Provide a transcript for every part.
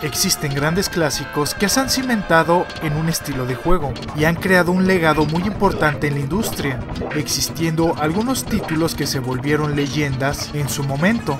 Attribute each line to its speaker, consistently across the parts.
Speaker 1: Existen grandes clásicos que se han cimentado en un estilo de juego y han creado un legado muy importante en la industria, existiendo algunos títulos que se volvieron leyendas en su momento,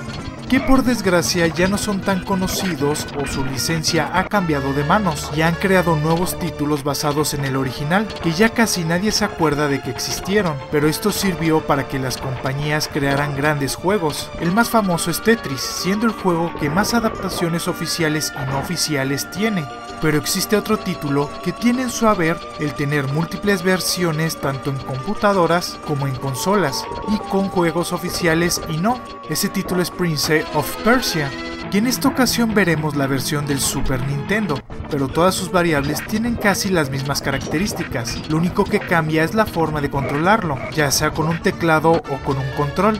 Speaker 1: que por desgracia ya no son tan conocidos o su licencia ha cambiado de manos y han creado nuevos títulos basados en el original que ya casi nadie se acuerda de que existieron, pero esto sirvió para que las compañías crearan grandes juegos. El más famoso es Tetris, siendo el juego que más adaptaciones oficiales y no oficiales tiene. Pero existe otro título que tiene en su haber el tener múltiples versiones tanto en computadoras como en consolas y con juegos oficiales y no. Ese título es Prince of Persia, y en esta ocasión veremos la versión del Super Nintendo, pero todas sus variables tienen casi las mismas características. Lo único que cambia es la forma de controlarlo, ya sea con un teclado o con un control.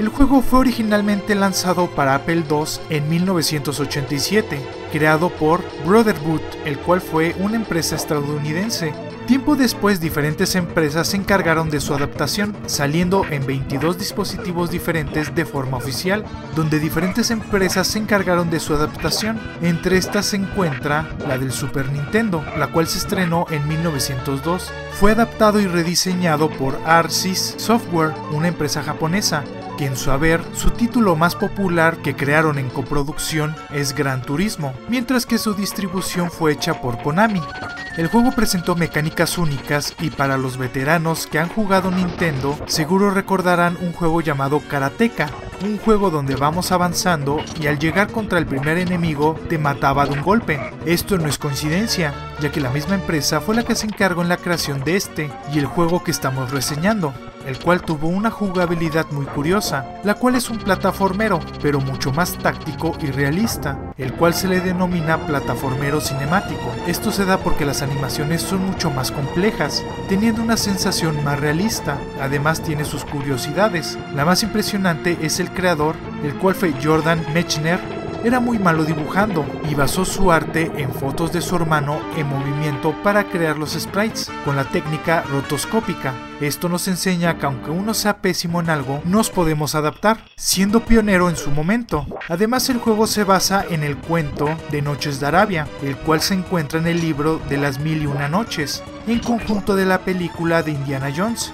Speaker 1: El juego fue originalmente lanzado para Apple II en 1987, creado por Brotherhood, el cual fue una empresa estadounidense. Tiempo después, diferentes empresas se encargaron de su adaptación, saliendo en 22 dispositivos diferentes de forma oficial, donde diferentes empresas se encargaron de su adaptación. Entre estas se encuentra la del Super Nintendo, la cual se estrenó en 1902. Fue adaptado y rediseñado por ARSys Software, una empresa japonesa, que en su haber, su título más popular que crearon en coproducción es Gran Turismo, mientras que su distribución fue hecha por Konami. El juego presentó mecánicas únicas y para los veteranos que han jugado Nintendo seguro recordarán un juego llamado Karateka, un juego donde vamos avanzando y al llegar contra el primer enemigo te mataba de un golpe. Esto no es coincidencia, ya que la misma empresa fue la que se encargó en la creación de este y el juego que estamos reseñando, el cual tuvo una jugabilidad muy curiosa, la cual es un plataformero, pero mucho más táctico y realista, el cual se le denomina plataformero cinemático. Esto se da porque las animaciones son mucho más complejas, teniendo una sensación más realista. Además tiene sus curiosidades. La más impresionante es el creador, el cual fue Jordan Mechner. Era muy malo dibujando y basó su arte en fotos de su hermano en movimiento para crear los sprites con la técnica rotoscópica. Esto nos enseña que aunque uno sea pésimo en algo, nos podemos adaptar, siendo pionero en su momento. Además, el juego se basa en el cuento de Noches de Arabia, el cual se encuentra en el libro de las 1001 noches, en conjunto de la película de Indiana Jones.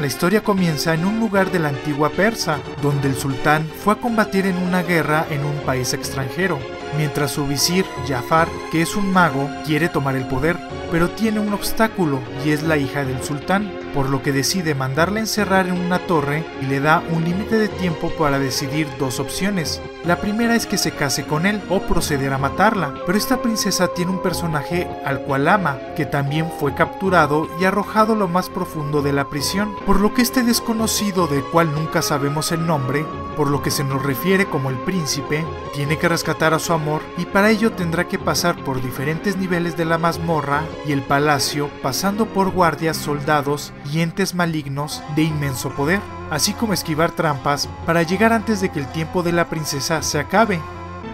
Speaker 1: La historia comienza en un lugar de la antigua Persa, donde el sultán fue a combatir en una guerra en un país extranjero, mientras su visir, Jafar, que es un mago, quiere tomar el poder, pero tiene un obstáculo y es la hija del sultán, por lo que decide mandarla encerrar en una torre y le da un límite de tiempo para decidir dos opciones. La primera es que se case con él o proceder a matarla, pero esta princesa tiene un personaje al cual ama, que también fue capturado y arrojado a lo más profundo de la prisión, por lo que este desconocido del cual nunca sabemos el nombre, por lo que se nos refiere como el príncipe, tiene que rescatar a su amor y para ello tendrá que pasar por diferentes niveles de la mazmorra y el palacio, pasando por guardias, soldados y entes malignos de inmenso poder, así como esquivar trampas para llegar antes de que el tiempo de la princesa se acabe.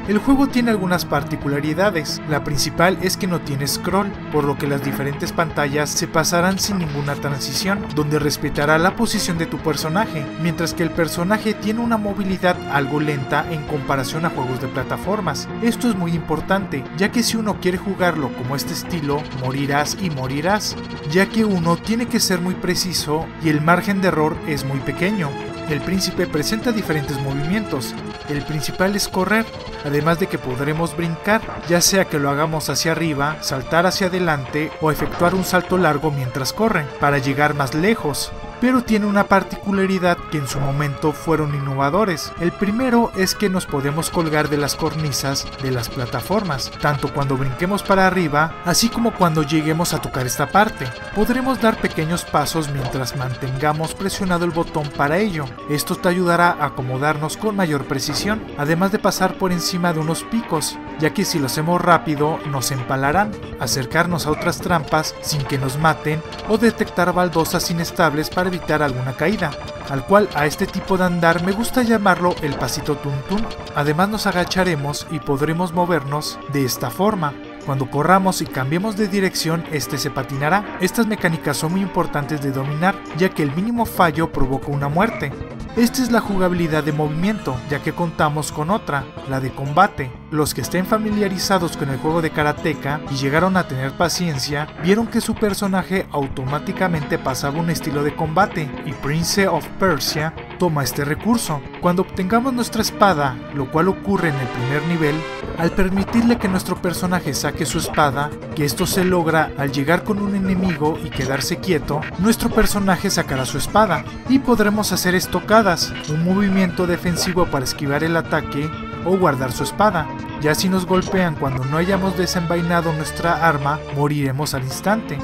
Speaker 1: El juego tiene algunas particularidades. La principal es que no tiene scroll, por lo que las diferentes pantallas se pasarán sin ninguna transición, donde respetará la posición de tu personaje, mientras que el personaje tiene una movilidad algo lenta en comparación a juegos de plataformas. Esto es muy importante, ya que si uno quiere jugarlo como este estilo, morirás y morirás, ya que uno tiene que ser muy preciso y el margen de error es muy pequeño. El príncipe presenta diferentes movimientos. El principal es correr, además de que podremos brincar, ya sea que lo hagamos hacia arriba, saltar hacia adelante o efectuar un salto largo mientras corre, para llegar más lejos. Pero tiene una particularidad que en su momento fueron innovadores. El primero es que nos podemos colgar de las cornisas de las plataformas, tanto cuando brinquemos para arriba, así como cuando lleguemos a tocar esta parte. Podremos dar pequeños pasos mientras mantengamos presionado el botón para ello. Esto te ayudará a acomodarnos con mayor precisión, además de pasar por encima de unos picos, ya que si lo hacemos rápido nos empalarán, acercarnos a otras trampas sin que nos maten o detectar baldosas inestables para evitar alguna caída, al cual a este tipo de andar me gusta llamarlo el pasito tuntún. Además nos agacharemos y podremos movernos de esta forma. Cuando corramos y cambiemos de dirección, este se patinará. Estas mecánicas son muy importantes de dominar, ya que el mínimo fallo provoca una muerte. Esta es la jugabilidad de movimiento, ya que contamos con otra, la de combate. Los que estén familiarizados con el juego de Karateka y llegaron a tener paciencia, vieron que su personaje automáticamente pasaba un estilo de combate, y Prince of Persia toma este recurso. Cuando obtengamos nuestra espada, lo cual ocurre en el primer nivel, al permitirle que nuestro personaje saque su espada, que esto se logra al llegar con un enemigo y quedarse quieto, nuestro personaje sacará su espada y podremos hacer estocadas, un movimiento defensivo para esquivar el ataque o guardar su espada. Ya si nos golpean cuando no hayamos desenvainado nuestra arma, moriremos al instante.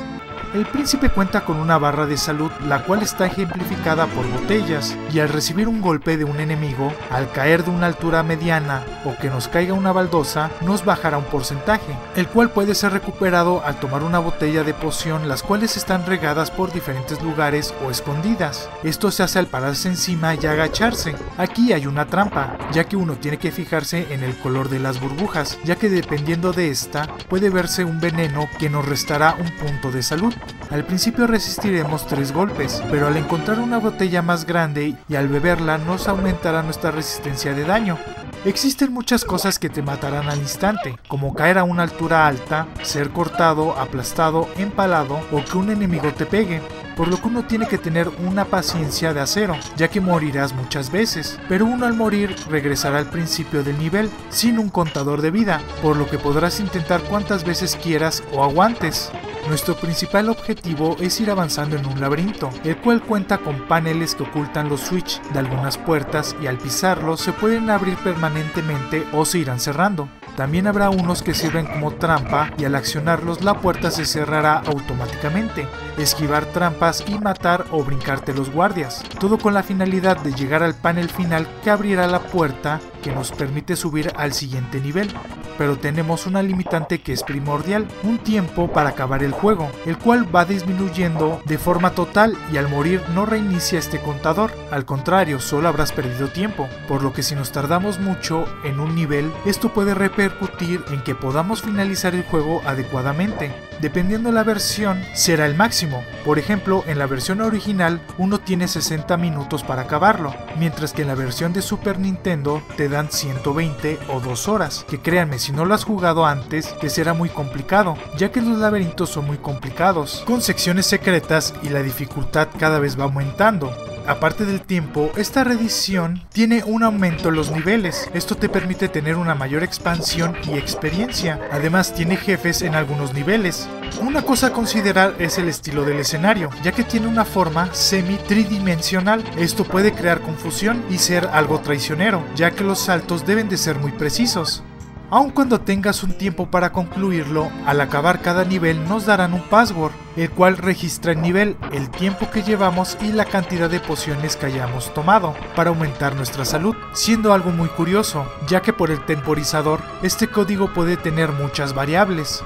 Speaker 1: El príncipe cuenta con una barra de salud, la cual está ejemplificada por botellas, y al recibir un golpe de un enemigo, al caer de una altura mediana o que nos caiga una baldosa, nos bajará un porcentaje, el cual puede ser recuperado al tomar una botella de poción, las cuales están regadas por diferentes lugares o escondidas. Esto se hace al pararse encima y agacharse. Aquí hay una trampa, ya que uno tiene que fijarse en el color de las burbujas, ya que dependiendo de esta, puede verse un veneno que nos restará un punto de salud. Al principio resistiremos 3 golpes, pero al encontrar una botella más grande y al beberla nos aumentará nuestra resistencia de daño. Existen muchas cosas que te matarán al instante, como caer a una altura alta, ser cortado, aplastado, empalado o que un enemigo te pegue, por lo que uno tiene que tener una paciencia de acero, ya que morirás muchas veces, pero uno al morir regresará al principio del nivel, sin un contador de vida, por lo que podrás intentar cuantas veces quieras o aguantes. Nuestro principal objetivo es ir avanzando en un laberinto, el cual cuenta con paneles que ocultan los switch de algunas puertas y al pisarlos se pueden abrir permanentemente o se irán cerrando. También habrá unos que sirven como trampa y al accionarlos la puerta se cerrará automáticamente. Esquivar trampas y matar o brincarte los guardias. Todo con la finalidad de llegar al panel final que abrirá la puerta que nos permite subir al siguiente nivel. Pero tenemos una limitante que es primordial, un tiempo para acabar el juego, el cual va disminuyendo de forma total y al morir no reinicia este contador, al contrario, solo habrás perdido tiempo, por lo que si nos tardamos mucho en un nivel, esto puede repercutir en que podamos finalizar el juego adecuadamente. Dependiendo la versión, será el máximo. Por ejemplo, en la versión original, uno tiene 60 minutos para acabarlo, mientras que en la versión de Super Nintendo te dan 120 o 2 horas, que créanme, si no lo has jugado antes, te será muy complicado, ya que los laberintos son muy complicados, con secciones secretas y la dificultad cada vez va aumentando. Aparte del tiempo, esta reedición tiene un aumento en los niveles. Esto te permite tener una mayor expansión y experiencia. Además, tiene jefes en algunos niveles. Una cosa a considerar es el estilo del escenario, ya que tiene una forma semi-tridimensional. Esto puede crear confusión y ser algo traicionero, ya que los saltos deben de ser muy precisos. Aun cuando tengas un tiempo para concluirlo, al acabar cada nivel nos darán un password, el cual registra el nivel, el tiempo que llevamos y la cantidad de pociones que hayamos tomado, para aumentar nuestra salud, siendo algo muy curioso, ya que por el temporizador, este código puede tener muchas variables.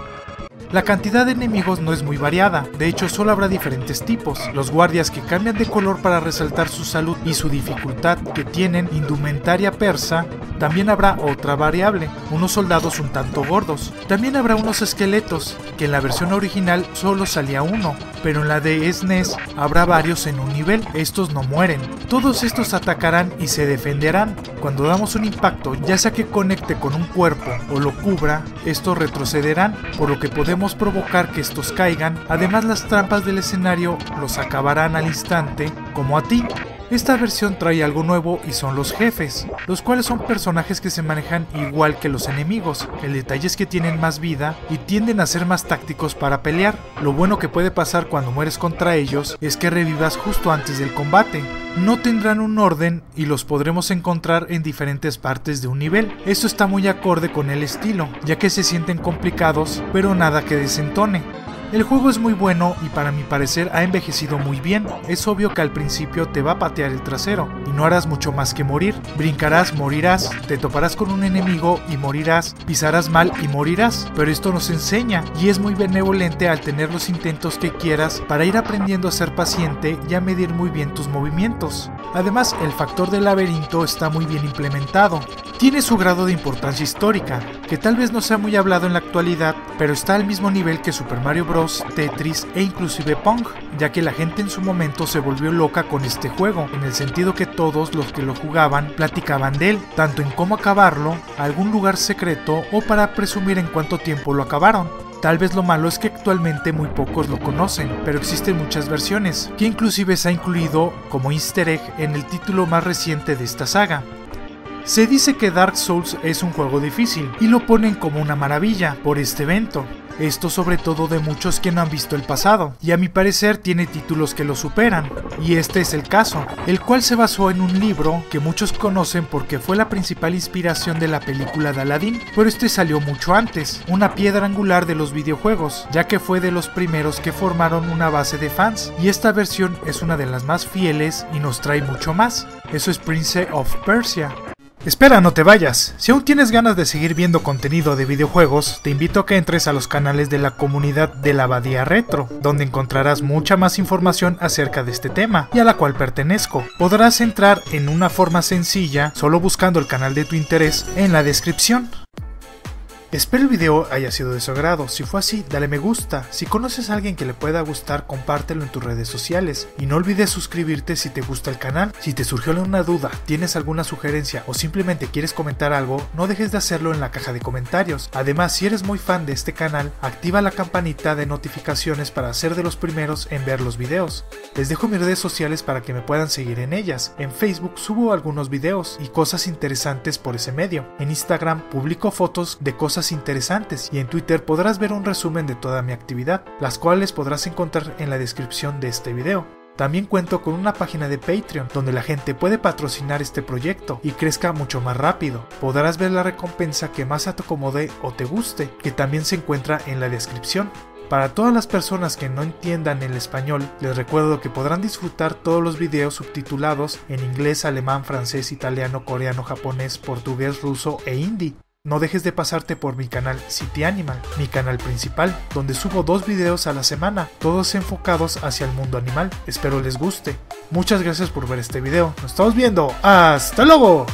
Speaker 1: La cantidad de enemigos no es muy variada, de hecho solo habrá diferentes tipos. Los guardias que cambian de color para resaltar su salud y su dificultad, que tienen indumentaria persa. También habrá otra variable, unos soldados un tanto gordos. También habrá unos esqueletos, que en la versión original solo salía uno, pero en la de SNES habrá varios en un nivel, estos no mueren. Todos estos atacarán y se defenderán. Cuando damos un impacto, ya sea que conecte con un cuerpo o lo cubra, estos retrocederán, por lo que podemos provocar que estos caigan. Además, las trampas del escenario los acabarán al instante, como a ti. Esta versión trae algo nuevo y son los jefes, los cuales son personajes que se manejan igual que los enemigos. El detalle es que tienen más vida y tienden a ser más tácticos para pelear. Lo bueno que puede pasar cuando mueres contra ellos es que revivas justo antes del combate. No tendrán un orden y los podremos encontrar en diferentes partes de un nivel. Esto está muy acorde con el estilo, ya que se sienten complicados, pero nada que desentone. El juego es muy bueno y para mi parecer ha envejecido muy bien. Es obvio que al principio te va a patear el trasero y no harás mucho más que morir. Brincarás, morirás, te toparás con un enemigo y morirás, pisarás mal y morirás. Pero esto nos enseña y es muy benevolente al tener los intentos que quieras para ir aprendiendo a ser paciente y a medir muy bien tus movimientos. Además, el factor del laberinto está muy bien implementado. Tiene su grado de importancia histórica, que tal vez no sea muy hablado en la actualidad, pero está al mismo nivel que Super Mario Bros. Bros, Tetris e inclusive Pong, ya que la gente en su momento se volvió loca con este juego, en el sentido que todos los que lo jugaban platicaban de él, tanto en cómo acabarlo, algún lugar secreto o para presumir en cuánto tiempo lo acabaron. Tal vez lo malo es que actualmente muy pocos lo conocen, pero existen muchas versiones, que inclusive se ha incluido como easter egg en el título más reciente de esta saga. Se dice que Dark Souls es un juego difícil, y lo ponen como una maravilla por este evento. Esto sobre todo de muchos que no han visto el pasado, y a mi parecer tiene títulos que lo superan, y este es el caso, el cual se basó en un libro que muchos conocen porque fue la principal inspiración de la película de Aladdin, pero este salió mucho antes, una piedra angular de los videojuegos, ya que fue de los primeros que formaron una base de fans, y esta versión es una de las más fieles y nos trae mucho más. Eso es Prince of Persia. Espera, no te vayas. Si aún tienes ganas de seguir viendo contenido de videojuegos, te invito a que entres a los canales de la comunidad de la Abadía Retro, donde encontrarás mucha más información acerca de este tema, y a la cual pertenezco. Podrás entrar en una forma sencilla, solo buscando el canal de tu interés en la descripción. Espero el video haya sido de su agrado. Si fue así, dale me gusta. Si conoces a alguien que le pueda gustar, compártelo en tus redes sociales. Y no olvides suscribirte si te gusta el canal. Si te surgió alguna duda, tienes alguna sugerencia o simplemente quieres comentar algo, no dejes de hacerlo en la caja de comentarios. Además, si eres muy fan de este canal, activa la campanita de notificaciones para ser de los primeros en ver los videos. Les dejo mis redes sociales para que me puedan seguir en ellas. En Facebook subo algunos videos y cosas interesantes por ese medio. En Instagram publico fotos de cosas interesantes y en Twitter podrás ver un resumen de toda mi actividad, las cuales podrás encontrar en la descripción de este video. También cuento con una página de Patreon donde la gente puede patrocinar este proyecto y crezca mucho más rápido. Podrás ver la recompensa que más te acomode o te guste, que también se encuentra en la descripción. Para todas las personas que no entiendan el español, les recuerdo que podrán disfrutar todos los videos subtitulados en inglés, alemán, francés, italiano, coreano, japonés, portugués, ruso e hindi. No dejes de pasarte por mi canal City Animal, mi canal principal, donde subo 2 videos a la semana, todos enfocados hacia el mundo animal. Espero les guste. Muchas gracias por ver este video. Nos estamos viendo. ¡Hasta luego!